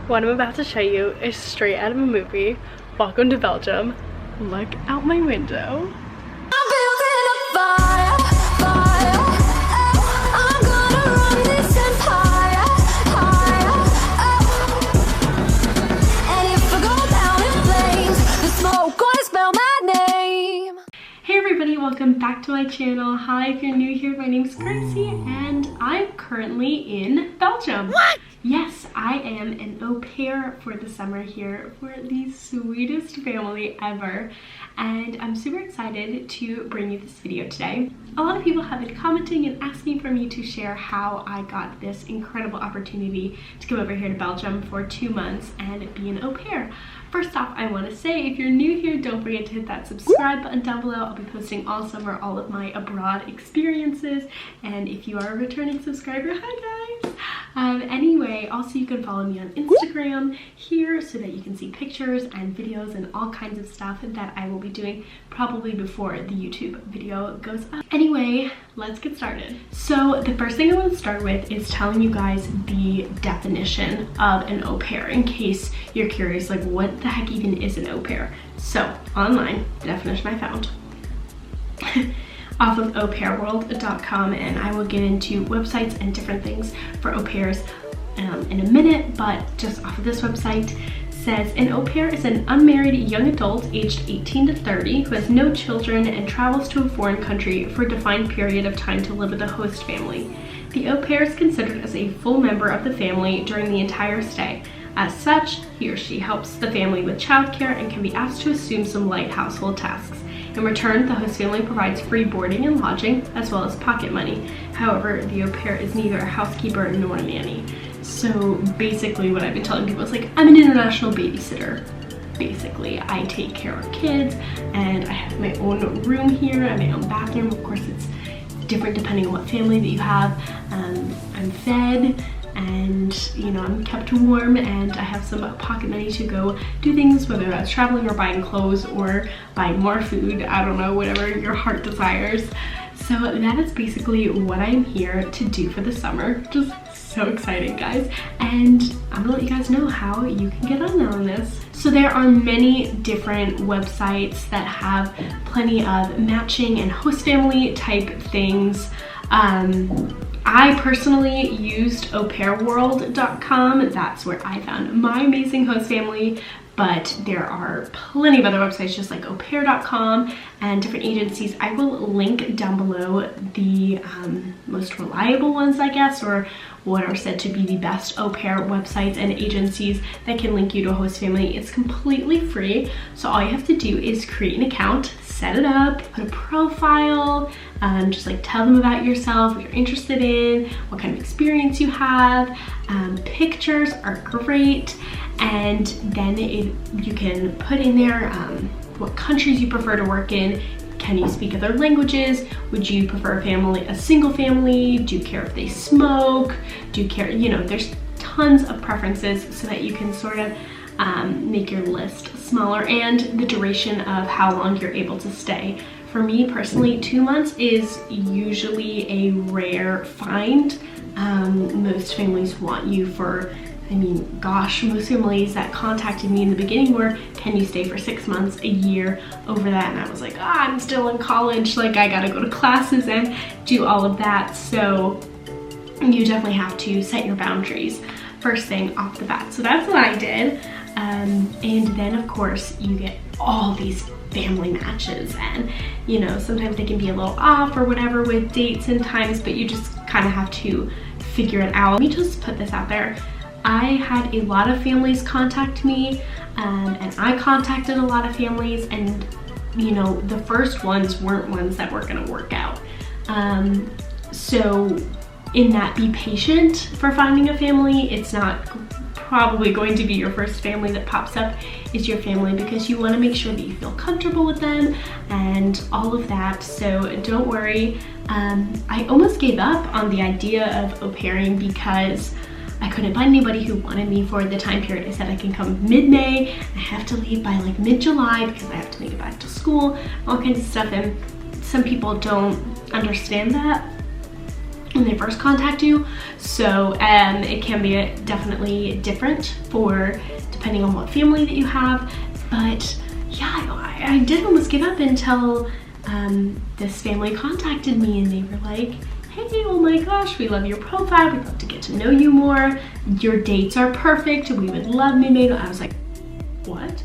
What I'm about to show you is straight out of a movie. Welcome to Belgium. Look out my window. Hey everybody, welcome back to my channel. Hi, if you're new here, my name's Gracie and I'm currently in Belgium. What? Yes, I am an au pair for the summer here for the sweetest family ever. And I'm super excited to bring you this video today. A lot of people have been commenting and asking for me to share how I got this incredible opportunity to come over here to Belgium for 2 months and be an au pair. First off, I want to say if you're new here, don't forget to hit that subscribe button down below. I'll be posting all summer all of my abroad experiences. And if you are a returning subscriber, hi guys! Anyway, also you can follow me on Instagram here so that you can see pictures and videos and all kinds of stuff that I will be doing probably before the YouTube video goes up. Anyway, let's get started. So the first thing I want to start with is telling you guys the definition of an au pair in case you're curious, like what the heck even is an au pair? So online, the definition I found off of aupairworld.com, and I will get into websites and different things for au pairs in a minute, but just off of this website says an au pair is an unmarried young adult aged 18 to 30 who has no children and travels to a foreign country for a defined period of time to live with a host family. The au pair is considered as a full member of the family during the entire stay. As such, he or she helps the family with childcare and can be asked to assume some light household tasks. In return, the host family provides free boarding and lodging, as well as pocket money. However, the au pair is neither a housekeeper nor a nanny. So basically what I've been telling people is like, I'm an international babysitter. Basically, I take care of kids and I have my own room here and my own bathroom. Of course, it's different depending on what family that you have. I'm fed and you know, I'm kept warm and I have some pocket money to go do things, whether that's traveling or buying clothes or buying more food, I don't know, whatever your heart desires. So that is basically what I'm here to do for the summer. Just so exciting, guys. And I'm gonna let you guys know how you can get on this. So there are many different websites that have plenty of matching and host family type things. I personally used aupairworld.com. That's where I found my amazing host family, but there are plenty of other websites just like aupair.com and different agencies. I will link down below the most reliable ones, I guess, or what are said to be the best au pair websites and agencies that can link you to a host family. It's completely free, so all you have to do is create an account, set it up, put a profile, just like tell them about yourself, what you're interested in, what kind of experience you have. Pictures are great, and then you can put in there what countries you prefer to work in. Can you speak other languages? Would you prefer a single family? Do you care if they smoke? Do you care, you know, there's tons of preferences so that you can sort of make your list smaller, and the duration of how long you're able to stay. For me personally, 2 months is usually a rare find. Most families want you for, I mean, gosh, most families that contacted me in the beginning were, can you stay for 6 months, a year, over that? And I was like, I'm still in college, like I gotta go to classes and do all of that. So you definitely have to set your boundaries first thing off the bat. So that's what I did. And then of course you get all these family matches, and you know, sometimes they can be a little off or whatever with dates and times, but you just kind of have to figure it out. Let me just put this out there. I had a lot of families contact me, and I contacted a lot of families, and you know, the first ones weren't ones that were gonna work out. So in that, be patient for finding a family. It's not probably going to be your first family that pops up is your family, because you want to make sure that you feel comfortable with them and all of that. So don't worry. I almost gave up on the idea of au pairing because I couldn't find anybody who wanted me for the time period. I said I can come mid-May, I have to leave by like mid-July because I have to make it back to school, all kinds of stuff, and some people don't understand that. when they first contact you. So it can be definitely different for depending on what family that you have. But yeah, I did almost give up until this family contacted me and they were like, hey, oh my gosh, we love your profile, we'd love to get to know you more, your dates are perfect, we would love me. I was like, what?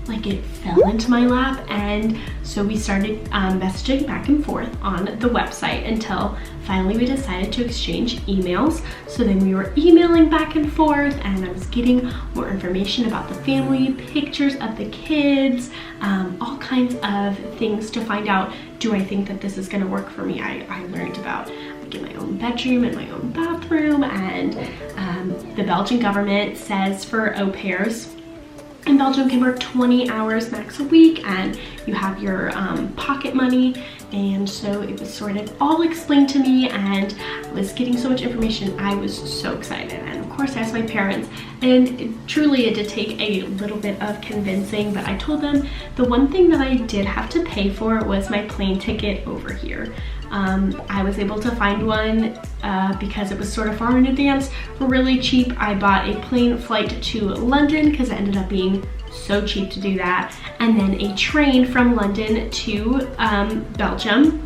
Like, it fell into my lap. And so we started messaging back and forth on the website until finally we decided to exchange emails. So then we were emailing back and forth, and I was getting more information about the family, pictures of the kids, all kinds of things to find out, do I think that this is gonna work for me? I learned about get my own bedroom and my own bathroom, and the Belgian government says for au pairs in Belgium can work 20 hours max a week, and you have your pocket money. And so it was sort of all explained to me, and I was getting so much information. I was so excited, and of course I asked my parents, and truly it did take a little bit of convincing, but I told them the one thing that I did have to pay for was my plane ticket over here. I was able to find one because it was sort of far in advance for really cheap. I bought a plane flight to London because it ended up being so cheap to do that, and then a train from London to Belgium,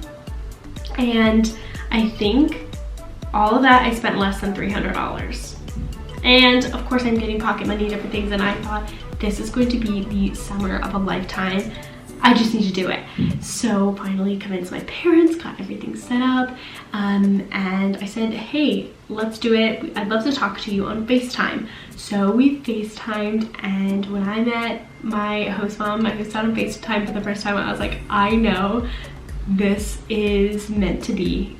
and I think all of that I spent less than $300. And of course I'm getting pocket money and different things, and I thought this is going to be the summer of a lifetime. I just need to do it. So finally convinced my parents, got everything set up, and I said, hey, let's do it. I'd love to talk to you on FaceTime. So we FaceTimed, and when I met my host mom, my host dad on FaceTime for the first time, I was like, I know this is meant to be.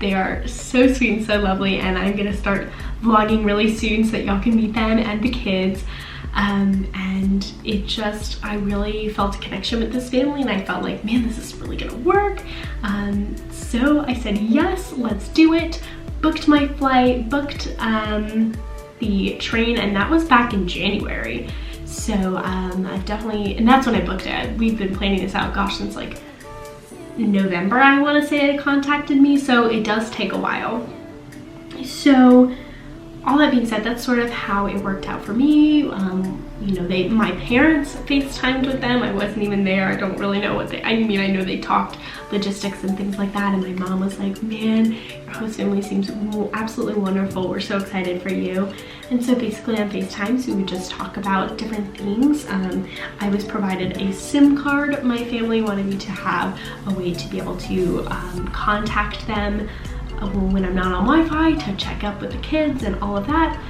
They are so sweet and so lovely, and I'm gonna start vlogging really soon so that y'all can meet them and the kids. And it just, I really felt a connection with this family, and I felt like, man, this is really gonna work. So I said, yes, let's do it. Booked my flight, booked the train, and that was back in January. So I've definitely, and that's when I booked it. We've been planning this out, gosh, since like November, I wanna say they contacted me, so it does take a while. So all that being said, that's sort of how it worked out for me. You know, my parents FaceTimed with them. I wasn't even there. I don't really know what I mean, I know they talked logistics and things like that, and my mom was like, man, your host family seems absolutely wonderful. We're so excited for you. And so basically on FaceTimes, we would just talk about different things. I was provided a SIM card. My family wanted me to have a way to be able to contact them when I'm not on Wi-Fi, to check up with the kids and all of that.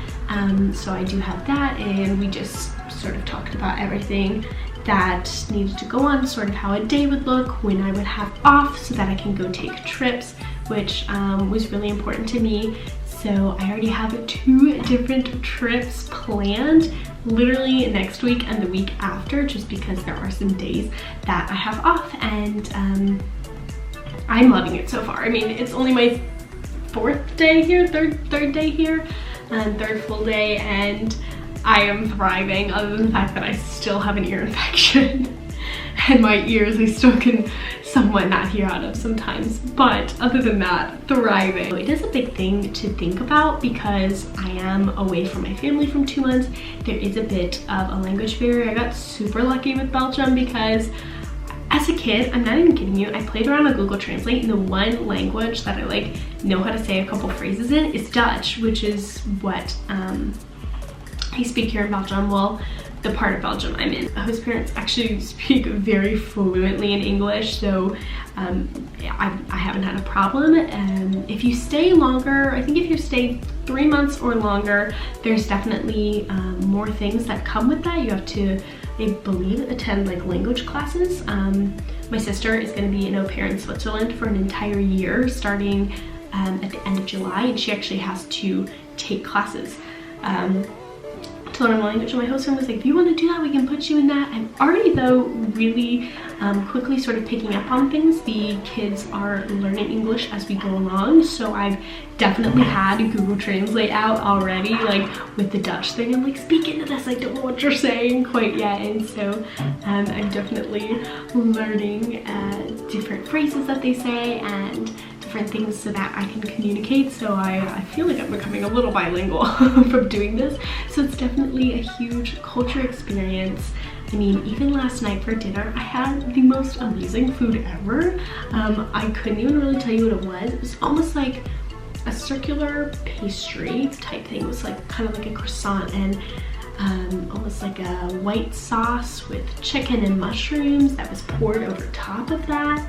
So I do have that, and we just sort of talked about everything that needed to go on, sort of how a day would look, when I would have off so that I can go take trips, which was really important to me. So I already have 2 different trips planned, literally next week and the week after, just because there are some days that I have off, and I'm loving it so far. I mean, it's only my 4th day here, third day here, and 3rd full day, and I am thriving, other than the fact that I still have an ear infection and my ears I still can somewhat not hear out of sometimes, but other than that, thriving. So it is a big thing to think about because I am away from my family from 2 months. There is a bit of a language barrier. I got super lucky with Belgium because as a kid, I'm not even kidding you, I played around with Google Translate, and the one language that I like know how to say a couple phrases in is Dutch, which is what I speak here in Belgium. Well, the part of Belgium I'm in. My host parents actually speak very fluently in English, so I haven't had a problem. If you stay longer, I think if you stay 3 months or longer, there's definitely more things that come with that. You have to, I believe, attend like language classes. My sister is going to be an au pair in Switzerland for an entire year starting at the end of July, and she actually has to take classes to learn a language. And my host was like, if you want to do that, we can put you in that. I'm already though really quickly sort of picking up on things. The kids are learning English as we go along, so I've definitely had Google Translate out already, like with the Dutch thing. I'm like, speak into this, I don't know what you're saying quite yet. And so I'm definitely learning different phrases that they say and different things so that I can communicate. So I feel like I'm becoming a little bilingual from doing this. So it's definitely a huge culture experience. I mean, even last night for dinner, I had the most amazing food ever. I couldn't even really tell you what it was. It was almost like a circular pastry type thing. It was like kind of like a croissant and almost like a white sauce with chicken and mushrooms that was poured over top of that.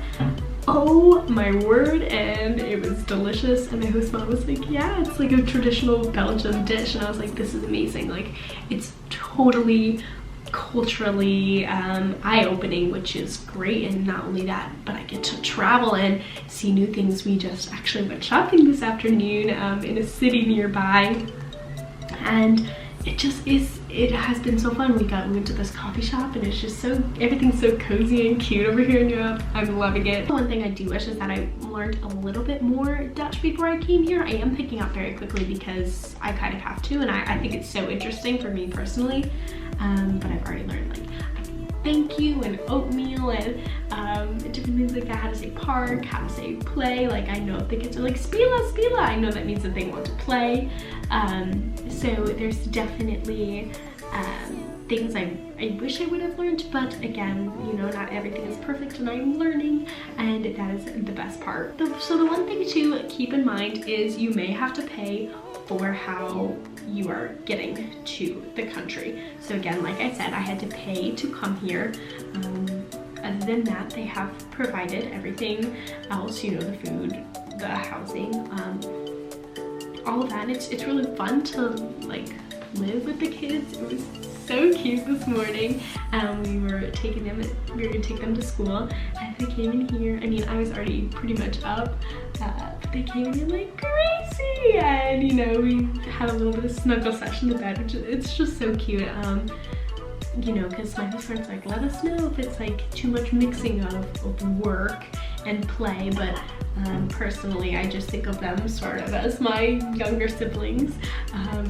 Oh my word, and it was delicious. And my host mom was like, yeah, it's like a traditional Belgian dish. And I was like, this is amazing. Like, it's totally culturally eye-opening, which is great. And not only that, but I get to travel and see new things. We just actually went shopping this afternoon in a city nearby, and it has been so fun. We went to this coffee shop, and it's just everything's so cozy and cute over here in Europe. I'm loving it. One thing I do wish is that I learned a little bit more Dutch before I came here. I am picking up very quickly because I kind of have to, and I think it's so interesting for me personally. But I've already learned like thank you and oatmeal and different things like that, how to say park, how to say play. Like, I know if the kids are like spila, spila, I know that means that they want to play. So there's definitely things I wish I would have learned, but again, you know, not everything is perfect and I'm learning, and that is the best part. So the one thing to keep in mind is you may have to pay for how you are getting to the country. So again, like I said, I had to pay to come here. Other than that, they have provided everything else, you know, the food, the housing, all of that. And it's really fun to like live with the kids. It was so cute this morning. We were gonna take them to school, and they came in here. I mean, I was already pretty much up, but they came in like Gracie, and you know, we had a little bit of snuggle session in the bed, which it's just so cute. You know, because my husband's like, let us know if it's like too much mixing of work and play, but personally, I just think of them sort of as my younger siblings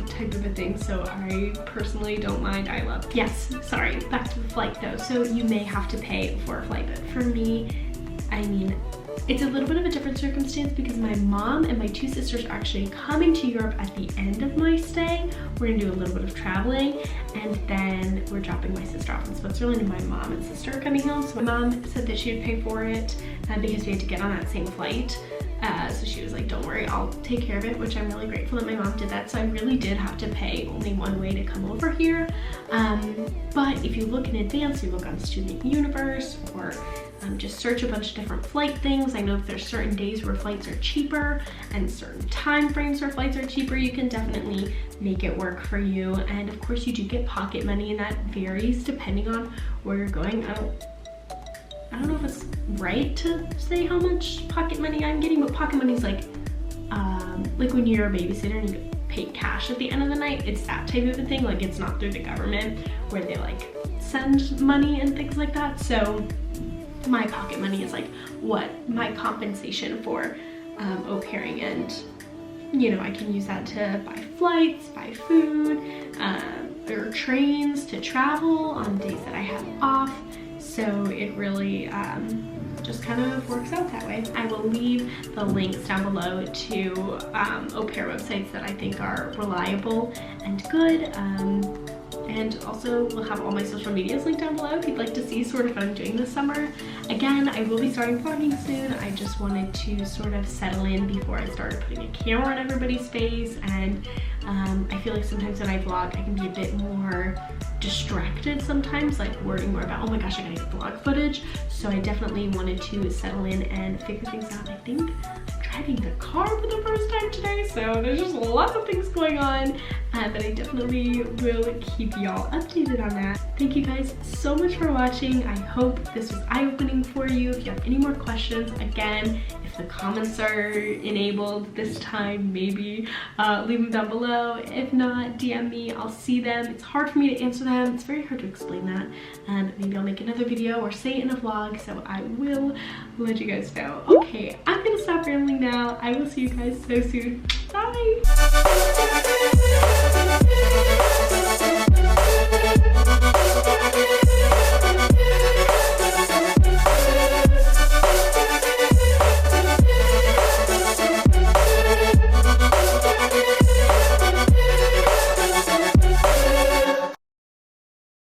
type of a thing. So I personally don't mind. I love. Yes, sorry, back to the flight though. So you may have to pay for a flight, but for me, I mean, it's a little bit of a different circumstance because my mom and my two sisters are actually coming to Europe at the end of my stay. We're gonna do a little bit of traveling, and then we're dropping my sister off in Switzerland, and my mom and sister are coming home. So my mom said that she would pay for it because we had to get on that same flight. So she was like, don't worry, I'll take care of it, which I'm really grateful that my mom did that. So I really did have to pay only one way to come over here. But if you look in advance, you look on Student Universe, or just search a bunch of different flight things. I know if there's certain days where flights are cheaper and certain time frames where flights are cheaper, you can definitely make it work for you. And of course you do get pocket money, and that varies depending on where you're going. I don't know if it's right to say how much pocket money I'm getting, but pocket money is like when you're a babysitter and you get paid cash at the end of the night. It's that type of a thing. Like, it's not through the government where they like send money and things like that. So my pocket money is like what my compensation for au pairing, and you know, I can use that to buy flights, buy food, or trains to travel on days that I have off. So it really just kind of works out that way. I will leave the links down below to au pair websites that I think are reliable and good. And also we'll have all my social medias linked down below if you'd like to see sort of what I'm doing this summer. Again, I will be starting vlogging soon. I just wanted to sort of settle in before I started putting a camera on everybody's face, and I feel like sometimes when I vlog I can be a bit more distracted sometimes, like worrying more about, oh my gosh, I gotta get vlog footage. So I definitely wanted to settle in and figure things out. I think I'm driving the car for the first time today, so there's just lots of things going on, but I definitely will keep y'all updated on that. Thank you guys so much for watching. I hope this was eye-opening for you. If you have any more questions, again, if the comments are enabled this time, maybe leave them down below. If not, DM me, I'll see them. It's hard for me to answer them. It's very hard to explain that. Maybe I'll make another video or say it in a vlog, so I will let you guys know. Okay, I'm gonna stop rambling now. I will see you guys so soon. Bye!